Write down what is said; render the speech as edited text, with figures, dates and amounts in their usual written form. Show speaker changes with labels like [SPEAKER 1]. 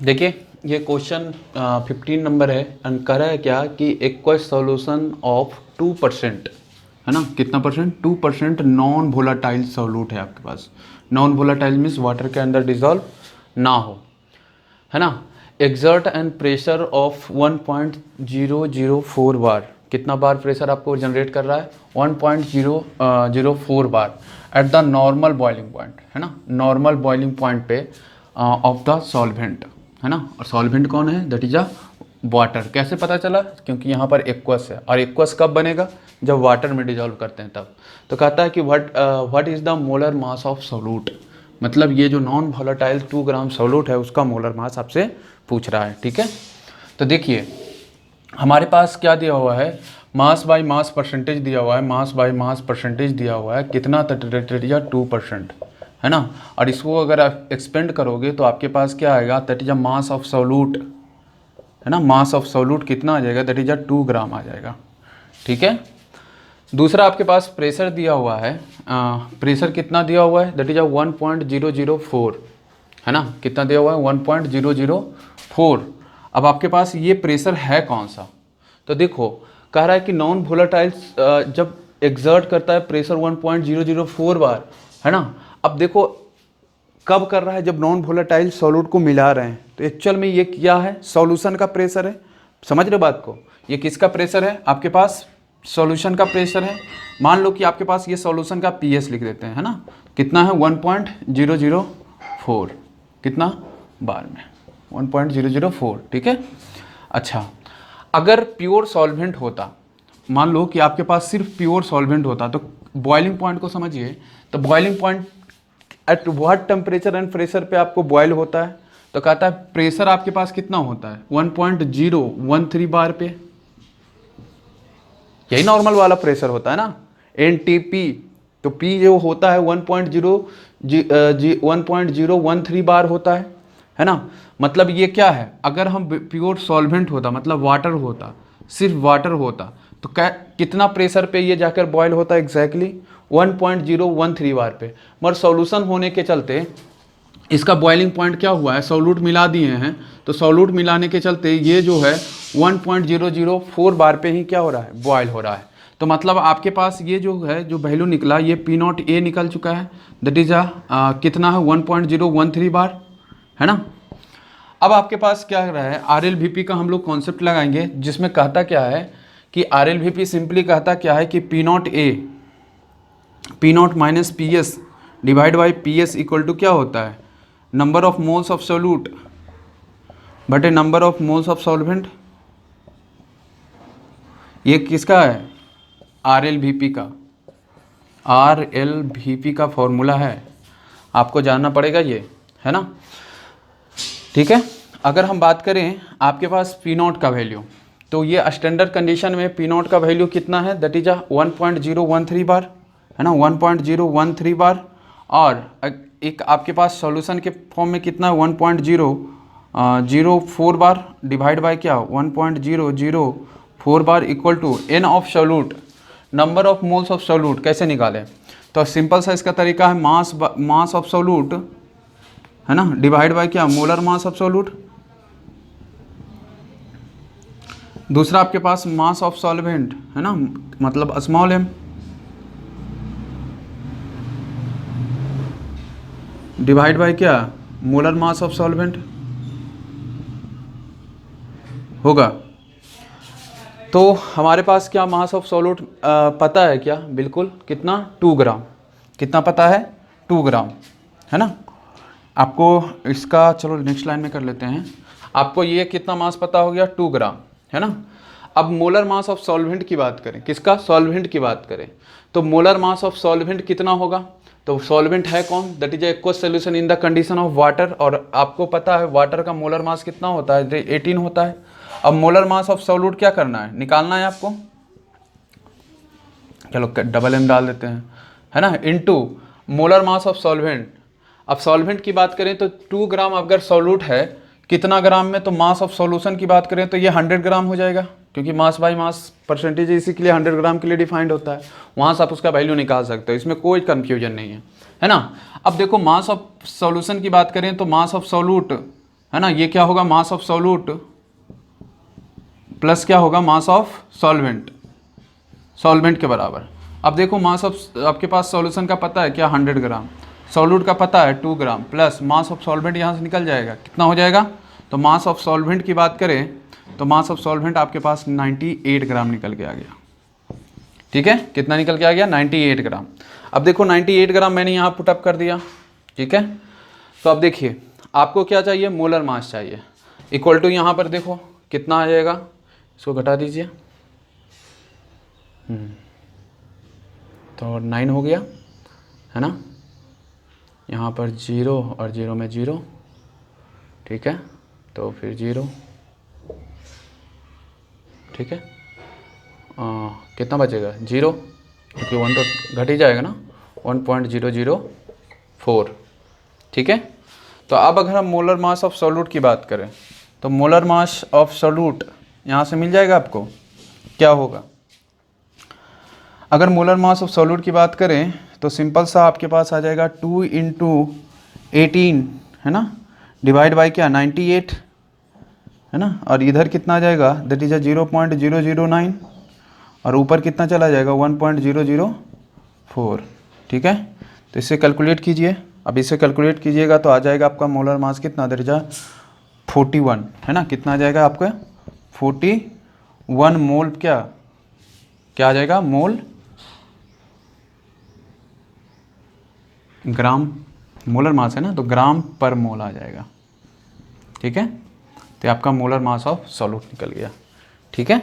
[SPEAKER 1] देखिए ये question 15 number है एंड कह रहा है क्या कि एक्वस सॉल्यूशन ऑफ 2%, है ना, कितना परसेंट, 2% नॉन वोलाटाइल सॉल्यूट है आपके पास। नॉन वोलाटाइल मीन्स वाटर के अंदर डिजॉल्व ना हो, है ना। Exert and pressure of 1.004 bar, कितना बार प्रेशर आपको जनरेट कर रहा है, 1.004 bar at the normal boiling point, है ना, नॉर्मल बॉइलिंग पॉइंट पे ऑफ द सॉल्वेंट, है ना। और सॉल्वेंट कौन है, दैट इज अ वाटर। कैसे पता चला, क्योंकि यहाँ पर एक्वस है, और एक्वस कब बनेगा, जब वाटर में डिजॉल्व करते हैं तब। तो कहता है कि what is the molar mass of solute, मतलब ये जो नॉन वोलेटाइल 2 ग्राम सोल्यूट है उसका मोलर मास आपसे पूछ रहा है, ठीक है। तो देखिए हमारे पास क्या दिया हुआ है, मास बाय मास परसेंटेज दिया हुआ है, मास बाय मास परसेंटेज दिया हुआ है, कितना, 2%, है ना। और इसको अगर आप एक्सपेंड करोगे तो आपके पास क्या आएगा, that is a mass of solute, है ना। मास ऑफ सोल्यूट कितना आ जाएगा, दैट इज अ 2 ग्राम आ जाएगा, ठीक है। दूसरा आपके पास प्रेशर दिया हुआ है, प्रेशर कितना दिया हुआ है, दैट इज अ 1.004, है ना, कितना दिया हुआ है, 1.004। अब आपके पास ये प्रेशर है कौन सा, तो देखो कह रहा है कि नॉन वोलेटाइल जब एक्सर्ट करता है प्रेशर 1.004 बार, है ना। अब देखो कब कर रहा है, जब नॉन वोलेटाइल सॉल्यूट को मिला रहे हैं, तो एक्चुअल में ये क्या है, सॉल्यूशन का प्रेशर है। समझ रहे बात को, ये किसका प्रेशर है, आपके पास सॉल्यूशन का प्रेशर है। मान लो कि आपके पास ये सॉल्यूशन का पीएस लिख देते हैं, है ना, कितना है 1.004, कितना बार में 1.004, ठीक है। अच्छा, अगर प्योर सॉल्वेंट होता, मान लो कि आपके पास सिर्फ प्योर सॉल्वेंट होता, तो बॉइलिंग पॉइंट को समझिए, तो boiling point at what temperature and pressure पे आपको बॉयल होता है, तो कहता है प्रेशर आपके पास कितना होता है, 1.013 बार पे, यही नॉर्मल वाला प्रेशर होता है ना, एनटीपी। तो पी जो होता है 1.013 बार होता है ना। मतलब ये क्या है, अगर हम प्योर सॉल्वेंट होता, मतलब वाटर होता, सिर्फ वाटर होता, तो कितना प्रेशर पे ये जाकर बॉयल होता है, एग्जैक्टली 1.013 बार पे। मगर सॉल्यूशन होने के चलते इसका बॉइलिंग पॉइंट क्या हुआ है, सॉल्यूट मिला दिए हैं, तो सॉल्यूट मिलाने के चलते ये जो है 1.004 बार पे ही क्या हो रहा है, बॉयल हो रहा है। तो मतलब आपके पास ये जो है, जो वैल्यू निकला, ये पी नॉट ए निकल चुका है, दैट इज कितना है 1.013 बार, है ना। अब आपके पास क्या रहा है, आर एल वी पी का हम लोग कॉन्सेप्ट लगाएंगे, जिसमें कहता क्या है कि R L V P simply कहता क्या है कि P naught A, P naught minus P S divide by P S equal to क्या होता है, number of moles of solute बटे number of moles of solvent. ये किसका है, आर एल वी पी का, आर एल वी पी का formula है, आपको जानना पड़ेगा ये, है ना, ठीक है। अगर हम बात करें आपके पास पी नॉट का वैल्यू, तो ये स्टैंडर्ड कंडीशन में पी नॉट का वैल्यू कितना है, दैट इज 1.013 बार, है ना, 1.013 बार। और एक आपके पास सॉल्यूशन के फॉर्म में कितना है, 1.004 बार डिवाइड बाय क्या, 1.004 bar equal to N of solute, number of moles of solute. कैसे निकालें, तो सिंपल सा इसका तरीका है, मास ऑफ सोल्यूट, है ना, डिवाइड बाय क्या, मोलर मास ऑफ सोल्यूट। दूसरा आपके पास मास ऑफ सॉल्वेंट, है ना, मतलब स्मॉल एम, डिवाइड बाय क्या, मोलर मास ऑफ सॉल्वेंट होगा। तो हमारे पास क्या मास ऑफ सॉल्यूट पता है क्या, बिल्कुल, कितना, 2 ग्राम, कितना पता है, 2 ग्राम, है ना। आपको इसका चलो नेक्स्ट लाइन में कर लेते हैं, आपको ये कितना मास पता हो गया, 2 ग्राम, है ना। अब मोलर मास ऑफ सॉल्वेंट की बात करें, किसका, सॉल्वेंट की बात करें, तो मोलर मास ऑफ सॉल्वेंट कितना होगा, तो सॉल्वेंट है कौन, that is aqueous solution in the condition of water, और आपको पता है वाटर का मोलर मास कितना होता है, 18 होता है। अब मोलर मास ऑफ सॉल्यूट क्या करना है, निकालना है आपको, चलो डबल एम डाल देते हैं, है ना, into molar mass of solvent. अब सॉल्वेंट की बात करें तो 2 ग्राम अगर सॉल्यूट है कितना ग्राम में, तो मास ऑफ सॉल्यूशन की बात करें तो ये 100 ग्राम हो जाएगा, क्योंकि मास बाय मास परसेंटेज इसी के लिए 100 ग्राम के लिए डिफाइंड होता है, वहाँ से आप उसका वैल्यू निकाल सकते हो, इसमें कोई कन्फ्यूजन नहीं है ना। अब देखो मास ऑफ सॉल्यूशन की बात करें तो मास ऑफ सॉल्यूट है ना, ये क्या होगा मास ऑफ सॉल्यूट प्लस क्या होगा मास ऑफ सॉल्वेंट, सॉल्वेंट के बराबर। अब देखो मास ऑफ आपके पास सॉल्यूशन का पता है क्या 100 ग्राम, सॉल्यूट का पता है 2 ग्राम, प्लस मास ऑफ सॉल्वेंट यहाँ से निकल जाएगा, कितना हो जाएगा। तो मास ऑफ सॉल्वेंट की बात करें तो मास ऑफ सॉल्वेंट आपके पास 98 ग्राम निकल के आ गया। ठीक है, कितना निकल के आ गया 98 ग्राम। अब देखो 98 ग्राम मैंने यहाँ पुटअप कर दिया। ठीक है, तो अब देखिए आपको क्या चाहिए, मोलर मास चाहिए, इक्वल टू यहाँ पर देखो कितना आ जाएगा, इसको घटा दीजिए। तो 9 हो गया, है ना, यहाँ पर 0 और 0 में 0। ठीक है, तो फिर 0। ठीक है, कितना बचेगा 0, क्योंकि 1 तो घट ही जाएगा ना, 1.004। ठीक है, तो अब अगर हम मोलर मास ऑफ सॉल्यूट की बात करें तो मोलर मास ऑफ सॉल्यूट यहाँ से मिल जाएगा आपको, क्या होगा। अगर मोलर मास ऑफ सॉल्यूट की बात करें तो सिंपल सा आपके पास आ जाएगा 2 × 18, है ना, डिवाइड बाई क्या 98, है ना, और इधर कितना आ जाएगा दैट इज 0.009, और ऊपर कितना चला जाएगा 1.004। ठीक है, तो इससे कैलकुलेट कीजिए। अब इससे कैलकुलेट कीजिएगा तो आ जाएगा आपका मोलर मास कितना दैट इज 41, है ना, कितना आ जाएगा आपका 41 मोल, क्या आ जाएगा मोल, ग्राम, मोलर मास है ना तो ग्राम पर मोल आ जाएगा। ठीक है, तो आपका मोलर मास ऑफ सॉल्यूट निकल गया। ठीक है।